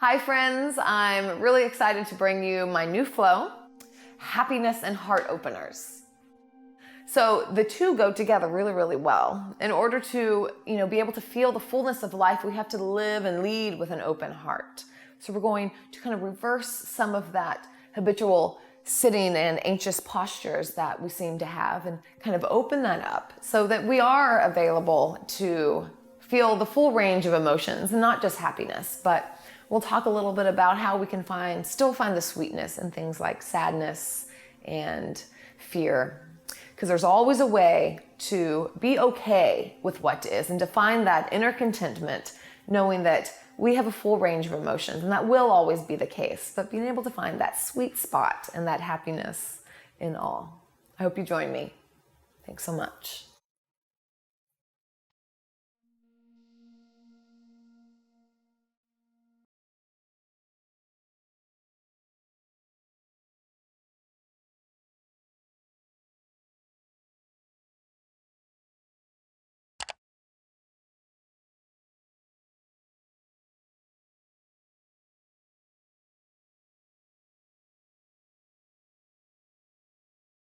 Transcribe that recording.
Hi friends, I'm really excited to bring you my new flow, happiness and heart openers. So the two go together really, really well. In order to, be able to feel the fullness of life, we have to live and lead with an open heart. So we're going to kind of reverse some of that habitual sitting and anxious postures that we seem to have and kind of open that up so that we are available to feel the full range of emotions, not just happiness, but we'll talk a little bit about how we can still find the sweetness in things like sadness and fear. Because there's always a way to be okay with what is and to find that inner contentment, knowing that we have a full range of emotions and that will always be the case, but being able to find that sweet spot and that happiness in all. I hope you join me. Thanks so much.